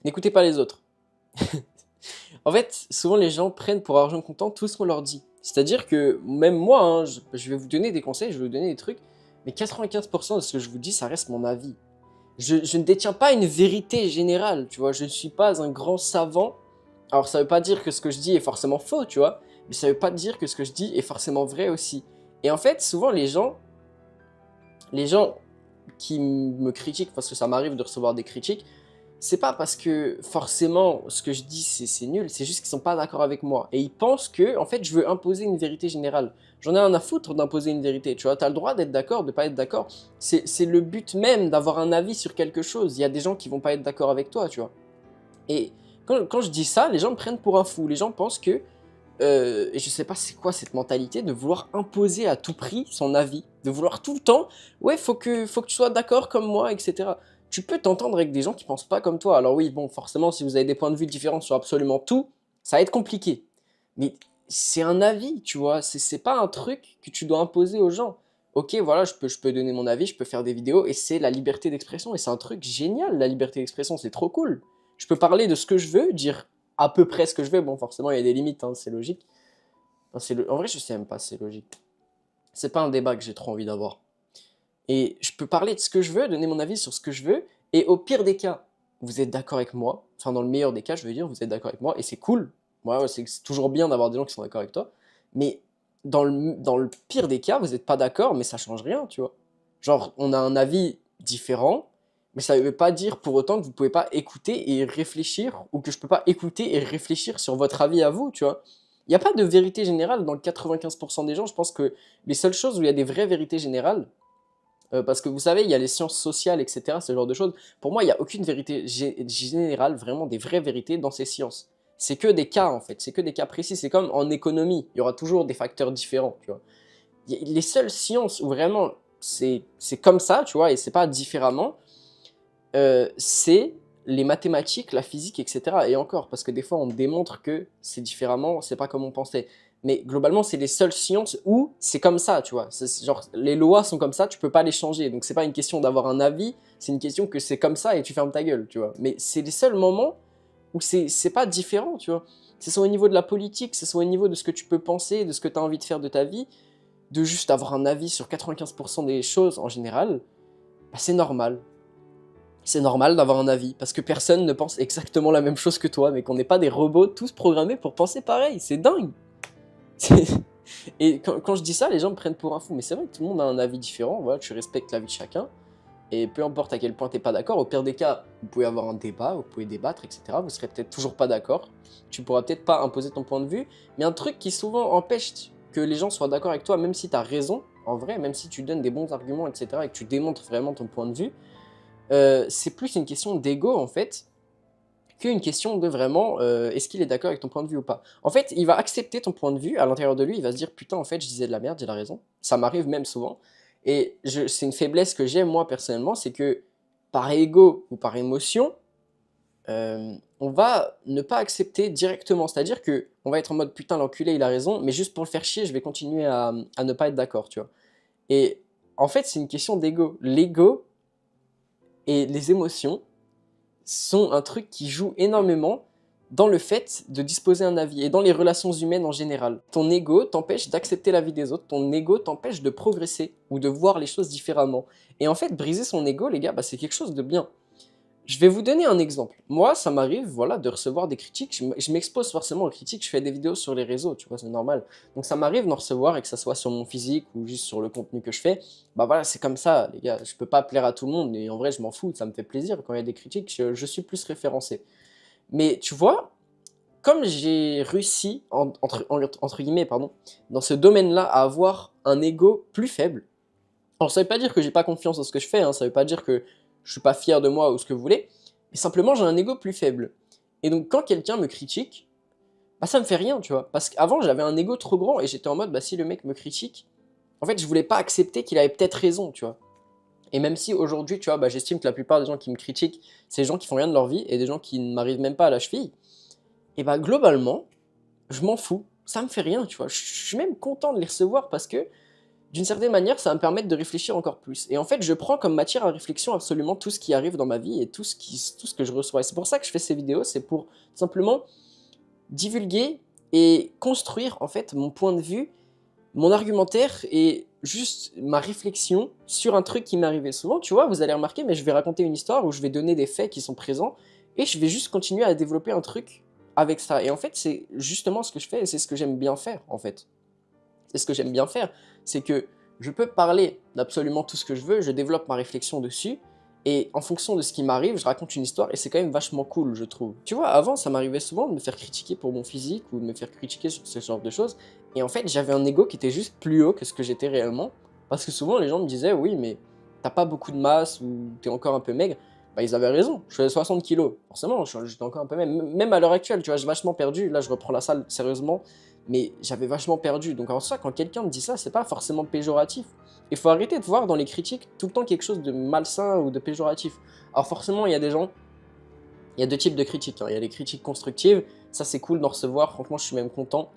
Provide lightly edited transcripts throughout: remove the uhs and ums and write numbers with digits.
n'écoutez pas les autres. En fait, souvent les gens prennent pour argent comptant tout ce qu'on leur dit. C'est-à-dire que même moi, hein, je vais vous donner des conseils, je vais vous donner des trucs, mais 95% de ce que je vous dis, ça reste mon avis. Je ne détiens pas une vérité générale, tu vois, je ne suis pas un grand savant. Alors ça veut pas dire que ce que je dis est forcément faux, tu vois, mais ça veut pas dire que ce que je dis est forcément vrai aussi. Et en fait, souvent les gens qui me critiquent, parce que ça m'arrive de recevoir des critiques, c'est pas parce que forcément ce que je dis c'est nul, c'est juste qu'ils sont pas d'accord avec moi. Et ils pensent que, en fait, je veux imposer une vérité générale. J'en ai rien à foutre d'imposer une vérité, tu vois, t'as le droit d'être d'accord, de pas être d'accord. C'est le but même d'avoir un avis sur quelque chose. Il y a des gens qui vont pas être d'accord avec toi, tu vois. Et quand je dis ça, les gens me prennent pour un fou. Les gens pensent que, et je sais pas c'est quoi cette mentalité de vouloir imposer à tout prix son avis, de vouloir tout le temps, ouais, faut que tu sois d'accord comme moi, etc. Tu peux t'entendre avec des gens qui pensent pas comme toi. Alors oui, bon, forcément, si vous avez des points de vue différents sur absolument tout, ça va être compliqué. Mais c'est un avis, tu vois, c'est pas un truc que tu dois imposer aux gens. Ok, voilà, je peux donner mon avis, je peux faire des vidéos, et c'est la liberté d'expression, et c'est un truc génial, la liberté d'expression, c'est trop cool. Je peux parler de ce que je veux, dire à peu près ce que je veux. Bon, forcément, il y a des limites, hein, c'est logique. Enfin, en vrai, je sais même pas si c'est logique. C'est pas un débat que j'ai trop envie d'avoir. Et je peux parler de ce que je veux, donner mon avis sur ce que je veux, et au pire des cas, vous êtes d'accord avec moi. Enfin, dans le meilleur des cas, je veux dire, vous êtes d'accord avec moi, et c'est cool. Ouais, c'est toujours bien d'avoir des gens qui sont d'accord avec toi. Mais dans le pire des cas, vous n'êtes pas d'accord, mais ça change rien, tu vois. Genre, on a un avis différent, mais ça ne veut pas dire pour autant que vous ne pouvez pas écouter et réfléchir, ou que je ne peux pas écouter et réfléchir sur votre avis à vous, tu vois. Il n'y a pas de vérité générale dans le 95% des gens. Je pense que les seules choses où il y a des vraies vérités générales, parce que vous savez, il y a les sciences sociales, etc., ce genre de choses. Pour moi, il n'y a aucune vérité générale, vraiment des vraies vérités dans ces sciences. C'est que des cas, en fait, c'est que des cas précis. C'est comme en économie, il y aura toujours des facteurs différents, tu vois. Les seules sciences où vraiment c'est comme ça, tu vois, et c'est pas différemment, c'est les mathématiques, la physique, etc. Et encore, parce que des fois on démontre que c'est différemment, c'est pas comme on pensait. Mais globalement, c'est les seules sciences où c'est comme ça, tu vois. Genre, les lois sont comme ça, tu peux pas les changer. Donc c'est pas une question d'avoir un avis, c'est une question que c'est comme ça et tu fermes ta gueule, tu vois. Mais c'est les seuls moments où c'est pas différent, tu vois. Que ce soit au niveau de la politique, que ce soit au niveau de ce que tu peux penser, de ce que tu as envie de faire de ta vie, de juste avoir un avis sur 95% des choses en général, bah c'est normal. C'est normal d'avoir un avis, parce que personne ne pense exactement la même chose que toi, mais qu'on n'est pas des robots tous programmés pour penser pareil, c'est dingue. Et quand je dis ça, les gens me prennent pour un fou, mais c'est vrai que tout le monde a un avis différent, voilà, tu respectes l'avis de chacun, et peu importe à quel point t'es pas d'accord, au pire des cas, vous pouvez avoir un débat, vous pouvez débattre, etc. Vous serez peut-être toujours pas d'accord, tu pourras peut-être pas imposer ton point de vue, mais un truc qui souvent empêche que les gens soient d'accord avec toi, même si t'as raison, en vrai, même si tu donnes des bons arguments, etc., et que tu démontres vraiment ton point de vue, c'est plus une question d'ego en fait, qu'une question de vraiment est-ce qu'il est d'accord avec ton point de vue ou pas. En fait, il va accepter ton point de vue, à l'intérieur de lui, il va se dire putain, en fait, je disais de la merde, j'ai la raison. Ça m'arrive même souvent. Et c'est une faiblesse que j'ai moi personnellement, c'est que par ego ou par émotion, on va ne pas accepter directement. C'est-à-dire que on va être en mode putain, l'enculé, il a raison, mais juste pour le faire chier, je vais continuer à ne pas être d'accord, tu vois. Et en fait, c'est une question d'ego. L'ego et les émotions sont un truc qui joue énormément dans le fait de disposer un avis et dans les relations humaines en général. Ton ego t'empêche d'accepter l'avis des autres, ton ego t'empêche de progresser ou de voir les choses différemment. Et en fait, briser son ego, les gars, bah, c'est quelque chose de bien. Je vais vous donner un exemple. Moi, ça m'arrive, voilà, de recevoir des critiques. Je m'expose forcément aux critiques. Je fais des vidéos sur les réseaux, tu vois, c'est normal. Donc ça m'arrive d'en recevoir, et que ça soit sur mon physique ou juste sur le contenu que je fais. Bah voilà, c'est comme ça, les gars. Je peux pas plaire à tout le monde, et en vrai, je m'en fous. Ça me fait plaisir quand il y a des critiques. Je suis plus référencé. Mais tu vois, comme j'ai réussi, entre guillemets, pardon, dans ce domaine-là, à avoir un ego plus faible. Alors ça veut pas dire que j'ai pas confiance dans ce que je fais, hein, ça veut pas dire que je suis pas fier de moi ou ce que vous voulez, mais simplement j'ai un ego plus faible. Et donc quand quelqu'un me critique, bah ça me fait rien, tu vois. Parce qu'avant j'avais un ego trop grand et j'étais en mode bah si le mec me critique, en fait je voulais pas accepter qu'il avait peut-être raison, tu vois. Et même si aujourd'hui, tu vois, bah, j'estime que la plupart des gens qui me critiquent, c'est des gens qui font rien de leur vie et des gens qui ne m'arrivent même pas à la cheville, et bah globalement, je m'en fous, ça me fait rien, tu vois. Je suis même content de les recevoir parce que d'une certaine manière, ça va me permettre de réfléchir encore plus. Et en fait, je prends comme matière à réflexion absolument tout ce qui arrive dans ma vie et tout ce que je reçois. Et c'est pour ça que je fais ces vidéos, c'est pour simplement divulguer et construire en fait mon point de vue, mon argumentaire et juste ma réflexion sur un truc qui m'est arrivé. Souvent, tu vois, vous allez remarquer, mais je vais raconter une histoire où je vais donner des faits qui sont présents et je vais juste continuer à développer un truc avec ça. Et en fait, c'est justement ce que je fais et c'est ce que j'aime bien faire en fait. C'est ce que j'aime bien faire, c'est que je peux parler d'absolument tout ce que je veux, je développe ma réflexion dessus, et en fonction de ce qui m'arrive, je raconte une histoire, et c'est quand même vachement cool, je trouve. Tu vois, avant, ça m'arrivait souvent de me faire critiquer pour mon physique, ou de me faire critiquer sur ce genre de choses, et en fait, j'avais un ego qui était juste plus haut que ce que j'étais réellement, parce que souvent, les gens me disaient, oui, mais t'as pas beaucoup de masse, ou t'es encore un peu maigre. Bah, ils avaient raison, je faisais 60 kilos, forcément, j'étais encore un peu maigre, même à l'heure actuelle, tu vois, j'ai vachement perdu, là, je reprends la salle sérieusement, mais j'avais vachement perdu. Donc en soi, quand quelqu'un me dit ça, c'est pas forcément péjoratif. Il faut arrêter de voir dans les critiques tout le temps quelque chose de malsain ou de péjoratif. Alors forcément, il y a des gens, il y a deux types de critiques, hein. Il y a les critiques constructives, ça c'est cool d'en recevoir, franchement je suis même content.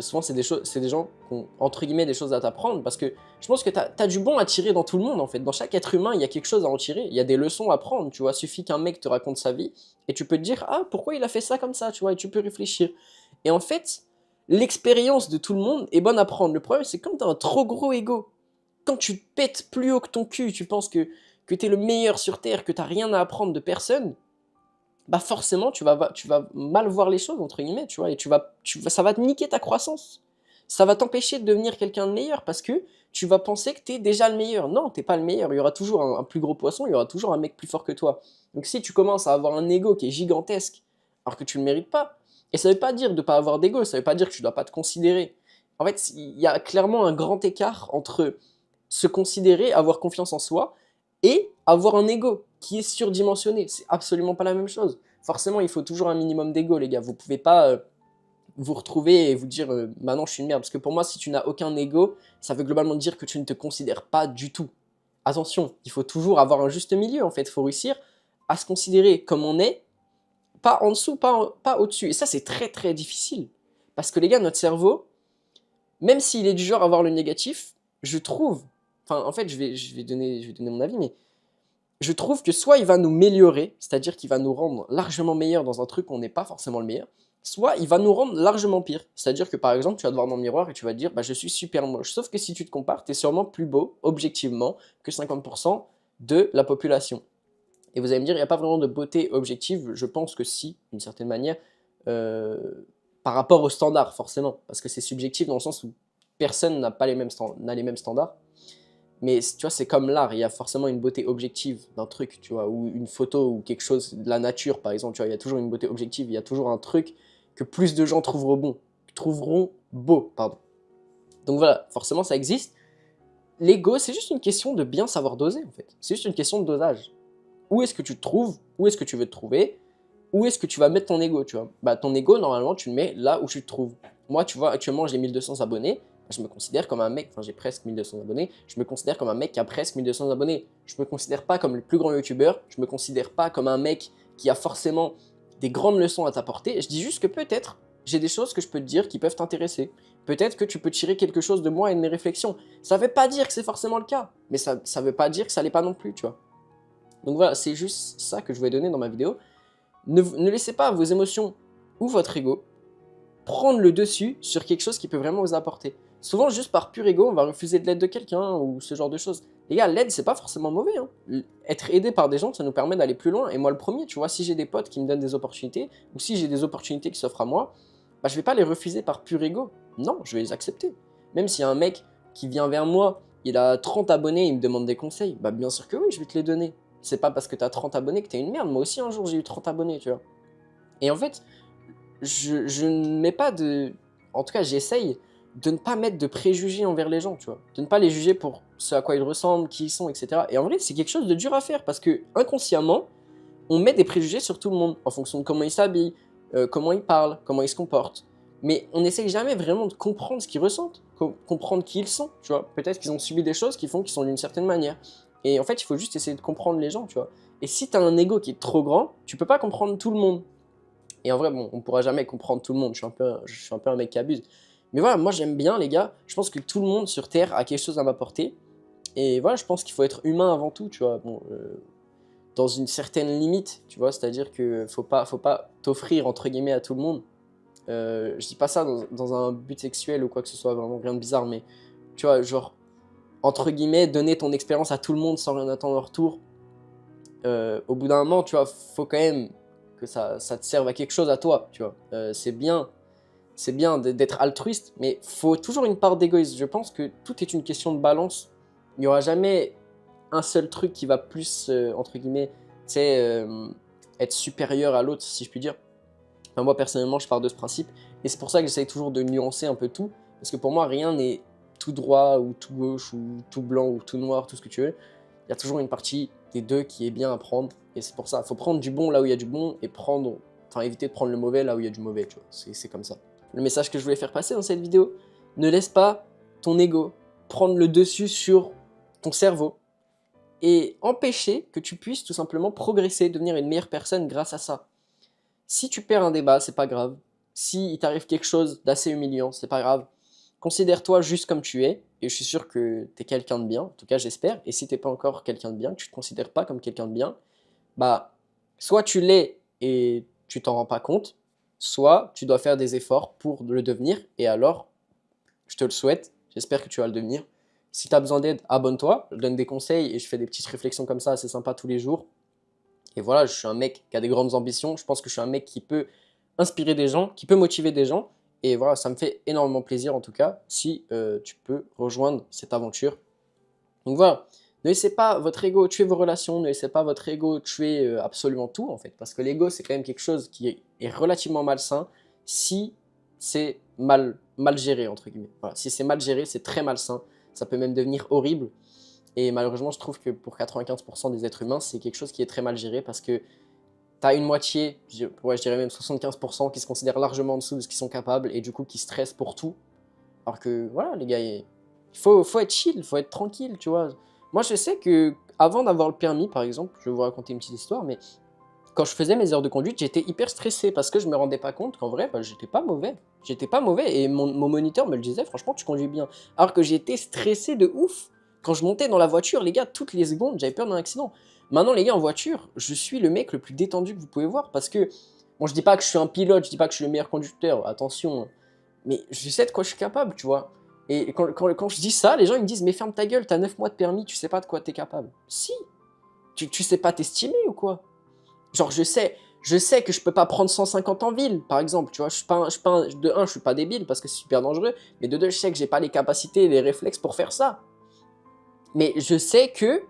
Souvent c'est des gens qui ont entre guillemets des choses à t'apprendre, parce que je pense que t'as du bon à tirer dans tout le monde en fait. Dans chaque être humain, il y a quelque chose à en tirer, il y a des leçons à prendre, tu vois. Suffit qu'un mec te raconte sa vie, et tu peux te dire, ah pourquoi il a fait ça comme ça, tu vois, et tu peux réfléchir. Et en fait, l'expérience de tout le monde est bonne à prendre. Le problème c'est quand t'as un trop gros ego, quand tu te pètes plus haut que ton cul, tu penses que t'es le meilleur sur Terre, que t'as rien à apprendre de personne, bah forcément tu vas mal voir les choses entre guillemets, tu vois, et ça va te niquer ta croissance. Ça va t'empêcher de devenir quelqu'un de meilleur parce que tu vas penser que t'es déjà le meilleur. Non, t'es pas le meilleur. Il y aura toujours un plus gros poisson, il y aura toujours un mec plus fort que toi. Donc si tu commences à avoir un ego qui est gigantesque alors que tu le mérites pas, et ça veut pas dire de pas avoir d'ego, ça veut pas dire que tu dois pas te considérer. En fait, il y a clairement un grand écart entre se considérer, avoir confiance en soi, et avoir un ego qui est surdimensionné. C'est absolument pas la même chose. Forcément, il faut toujours un minimum d'ego, les gars. Vous pouvez pas vous retrouver et vous dire maintenant je suis une merde. Parce que pour moi, si tu n'as aucun ego, ça veut globalement dire que tu ne te considères pas du tout. Attention, il faut toujours avoir un juste milieu en fait. Il faut réussir à se considérer comme on est, pas en dessous, pas au-dessus. Et ça, c'est très très difficile. Parce que les gars, notre cerveau, même s'il est du genre à voir le négatif, je trouve, enfin en fait je vais donner mon avis, mais je trouve que soit il va nous améliorer, c'est-à-dire qu'il va nous rendre largement meilleurs dans un truc où on n'est pas forcément le meilleur, soit il va nous rendre largement pire. C'est-à-dire que par exemple, tu vas te voir dans le miroir et tu vas te dire, bah, je suis super moche. Sauf que si tu te compares, tu es sûrement plus beau, objectivement, que 50% de la population. Et vous allez me dire, il n'y a pas vraiment de beauté objective. Je pense que si, d'une certaine manière, euh, par rapport aux standards, forcément. Parce que c'est subjectif dans le sens où personne n'a pas les mêmes standards. Mais tu vois, c'est comme l'art, il y a forcément une beauté objective d'un truc, tu vois, ou une photo ou quelque chose, de la nature par exemple, tu vois, il y a toujours une beauté objective, il y a toujours un truc que plus de gens trouveront beau, pardon. Donc voilà, forcément ça existe. L'ego, c'est juste une question de bien savoir doser en fait. C'est juste une question de dosage. Où est-ce que tu te trouves, où est-ce que tu veux te trouver, où est-ce que tu vas mettre ton ego, tu vois. Bah ton ego, normalement, tu le mets là où tu te trouves. Moi, tu vois, actuellement, j'ai 1200 abonnés, je me considère comme un mec, enfin j'ai presque 1200 abonnés, je me considère comme un mec qui a presque 1200 abonnés. Je me considère pas comme le plus grand youtubeur, je me considère pas comme un mec qui a forcément des grandes leçons à t'apporter. Je dis juste que peut-être j'ai des choses que je peux te dire qui peuvent t'intéresser. Peut-être que tu peux tirer quelque chose de moi et de mes réflexions. Ça veut pas dire que c'est forcément le cas, mais ça veut pas dire que ça l'est pas non plus, tu vois. Donc voilà, c'est juste ça que je voulais donner dans ma vidéo. Ne laissez pas vos émotions ou votre ego prendre le dessus sur quelque chose qui peut vraiment vous apporter. Souvent, juste par pur ego, on va refuser de l'aide de quelqu'un ou ce genre de choses. Les gars, l'aide, c'est pas forcément mauvais, hein. Être aidé par des gens, ça nous permet d'aller plus loin. Et moi, le premier, tu vois, si j'ai des potes qui me donnent des opportunités, ou si j'ai des opportunités qui s'offrent à moi, bah, je vais pas les refuser par pur ego. Non, je vais les accepter. Même s'il y a un mec qui vient vers moi, il a 30 abonnés, il me demande des conseils, bah bien sûr que oui, je vais te les donner. C'est pas parce que t'as 30 abonnés que t'es une merde. Moi aussi, un jour, j'ai eu 30 abonnés, tu vois. Et en fait, je ne mets pas de... En tout cas, j'essaye de ne pas mettre de préjugés envers les gens, tu vois. De ne pas les juger pour ce à quoi ils ressemblent, qui ils sont, etc. Et en vrai, c'est quelque chose de dur à faire parce que, inconsciemment, on met des préjugés sur tout le monde en fonction de comment ils s'habillent, comment ils parlent, comment ils se comportent. Mais on n'essaye jamais vraiment de comprendre ce qu'ils ressentent, comprendre qui ils sont, tu vois. Peut-être qu'ils ont subi des choses qui font qu'ils sont d'une certaine manière. Et en fait, il faut juste essayer de comprendre les gens, tu vois. Et si t'as un ego qui est trop grand, tu peux pas comprendre tout le monde. Et en vrai, bon, on pourra jamais comprendre tout le monde, je suis un peu un mec qui abuse. Mais voilà, moi j'aime bien les gars, je pense que tout le monde sur Terre a quelque chose à m'apporter. Et voilà, je pense qu'il faut être humain avant tout, tu vois. Bon, dans une certaine limite, tu vois, c'est-à-dire que faut pas t'offrir entre guillemets à tout le monde. Je dis pas ça dans un but sexuel ou quoi que ce soit, vraiment rien de bizarre, mais tu vois, genre, entre guillemets, donner ton expérience à tout le monde sans rien attendre en retour. Au bout d'un moment, tu vois, faut quand même que ça te serve à quelque chose à toi, tu vois. C'est bien d'être altruiste, mais faut toujours une part d'égoïsme. Je pense que tout est une question de balance. Il n'y aura jamais un seul truc qui va plus, entre guillemets, tu sais, être supérieur à l'autre, si je puis dire. Enfin, moi, personnellement, je pars de ce principe. Et c'est pour ça que j'essaye toujours de nuancer un peu tout. Parce que pour moi, rien n'est tout droit ou tout gauche ou tout blanc ou tout noir, tout ce que tu veux. Il y a toujours une partie des deux qui est bien à prendre. Et c'est pour ça, il faut prendre du bon là où il y a du bon et éviter de prendre le mauvais là où il y a du mauvais, tu vois. C'est comme ça. Le message que je voulais faire passer dans cette vidéo, ne laisse pas ton ego prendre le dessus sur ton cerveau et empêcher que tu puisses tout simplement progresser, devenir une meilleure personne grâce à ça. Si tu perds un débat, c'est pas grave. Si il t'arrive quelque chose d'assez humiliant, c'est pas grave. Considère-toi juste comme tu es, et je suis sûr que tu es quelqu'un de bien, en tout cas j'espère, et si t'es pas encore quelqu'un de bien, que tu te considères pas comme quelqu'un de bien, bah, soit tu l'es et tu t'en rends pas compte, soit tu dois faire des efforts pour le devenir, et alors, je te le souhaite, j'espère que tu vas le devenir. Si tu as besoin d'aide, abonne-toi, je donne des conseils et je fais des petites réflexions comme ça assez sympa tous les jours. Et voilà, je suis un mec qui a des grandes ambitions, je pense que je suis un mec qui peut inspirer des gens, qui peut motiver des gens, et voilà, ça me fait énormément plaisir en tout cas, si tu peux rejoindre cette aventure. Donc voilà, ne laissez pas votre ego tuer vos relations, ne laissez pas votre ego tuer absolument tout en fait, parce que l'ego c'est quand même quelque chose qui est relativement malsain si c'est mal géré entre guillemets. Voilà, si c'est mal géré, c'est très malsain, ça peut même devenir horrible. Et malheureusement, je trouve que pour 95% des êtres humains, c'est quelque chose qui est très mal géré parce que tu as une moitié, je dirais même 75% qui se considèrent largement en dessous de ce qu'ils sont capables et du coup qui stressent pour tout. Alors que voilà, les gars, il faut être chill, il faut être tranquille, tu vois. Moi, je sais que avant d'avoir le permis, par exemple, je vais vous raconter une petite histoire, mais quand je faisais mes heures de conduite, j'étais hyper stressé parce que je me rendais pas compte qu'en vrai, bah, j'étais pas mauvais. J'étais pas mauvais et mon moniteur me le disait, franchement, tu conduis bien. Alors que j'étais stressé de ouf. Quand je montais dans la voiture, les gars, toutes les secondes, j'avais peur d'un accident. Maintenant, les gars, en voiture, je suis le mec le plus détendu que vous pouvez voir parce que, bon, je dis pas que je suis un pilote, je dis pas que je suis le meilleur conducteur, attention, hein, mais je sais de quoi je suis capable, tu vois. Et quand je dis ça, les gens ils me disent, mais ferme ta gueule, t'as 9 mois de permis, tu sais pas de quoi t'es capable. Si, tu sais pas t'estimer ou quoi? Genre, je sais que je peux pas prendre 150 en ville, par exemple, tu vois, de un, je suis pas débile parce que c'est super dangereux, mais de deux, je sais que j'ai pas les capacités et les réflexes pour faire ça. Mais je sais que,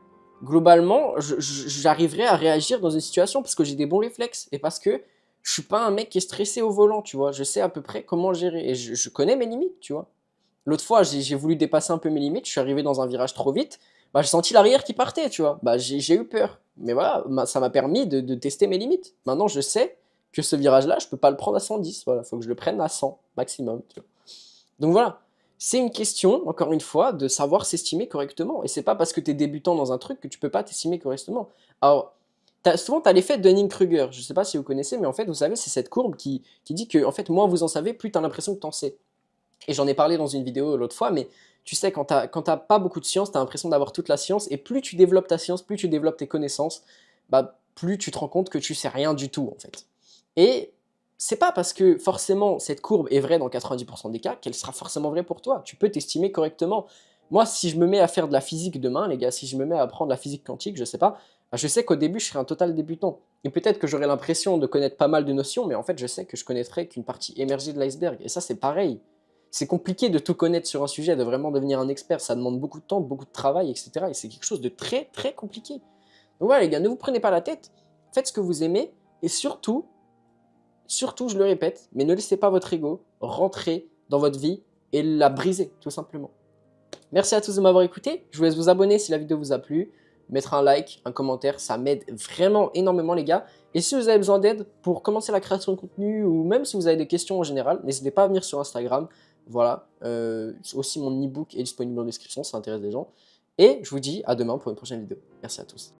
globalement, j'arriverai à réagir dans une situation parce que j'ai des bons réflexes et parce que je suis pas un mec qui est stressé au volant, tu vois, je sais à peu près comment gérer et je connais mes limites, tu vois. L'autre fois, j'ai voulu dépasser un peu mes limites, je suis arrivé dans un virage trop vite, bah, j'ai senti l'arrière qui partait, tu vois. Bah, j'ai eu peur. Mais voilà, ça m'a permis de tester mes limites. Maintenant, je sais que ce virage-là, je peux pas le prendre à 110. Voilà, faut que je le prenne à 100 maximum. Tu vois. Donc voilà, c'est une question, encore une fois, de savoir s'estimer correctement. Et c'est pas parce que tu es débutant dans un truc que tu peux pas t'estimer correctement. Alors, souvent, tu as l'effet de Dunning-Kruger. Je sais pas si vous connaissez, mais en fait, vous savez, c'est cette courbe qui dit que, en fait, moins vous en savez, plus tu as l'impression que tu en sais. Et j'en ai parlé dans une vidéo l'autre fois, mais tu sais, quand t'as pas beaucoup de science, t'as l'impression d'avoir toute la science, et plus tu développes ta science, plus tu développes tes connaissances, bah, plus tu te rends compte que tu sais rien du tout, en fait. Et c'est pas parce que forcément cette courbe est vraie dans 90% des cas qu'elle sera forcément vraie pour toi. Tu peux t'estimer correctement. Moi, si je me mets à faire de la physique demain, les gars, si je me mets à apprendre la physique quantique, je sais pas, bah, je sais qu'au début, je serai un total débutant. Et peut-être que j'aurai l'impression de connaître pas mal de notions, mais en fait, je sais que je connaîtrai qu'une partie émergée de l'iceberg. Et ça, c'est pareil. C'est compliqué de tout connaître sur un sujet, de vraiment devenir un expert. Ça demande beaucoup de temps, beaucoup de travail, etc. Et c'est quelque chose de très, très compliqué. Donc voilà, les gars, ne vous prenez pas la tête. Faites ce que vous aimez. Et surtout, je le répète, mais ne laissez pas votre ego rentrer dans votre vie et la briser, tout simplement. Merci à tous de m'avoir écouté. Je vous laisse vous abonner si la vidéo vous a plu. Mettre un like, un commentaire, ça m'aide vraiment énormément, les gars. Et si vous avez besoin d'aide pour commencer la création de contenu ou même si vous avez des questions en général, n'hésitez pas à venir sur Instagram. Voilà, aussi mon e-book est disponible en description, ça intéresse les gens. Et je vous dis à demain pour une prochaine vidéo. Merci à tous.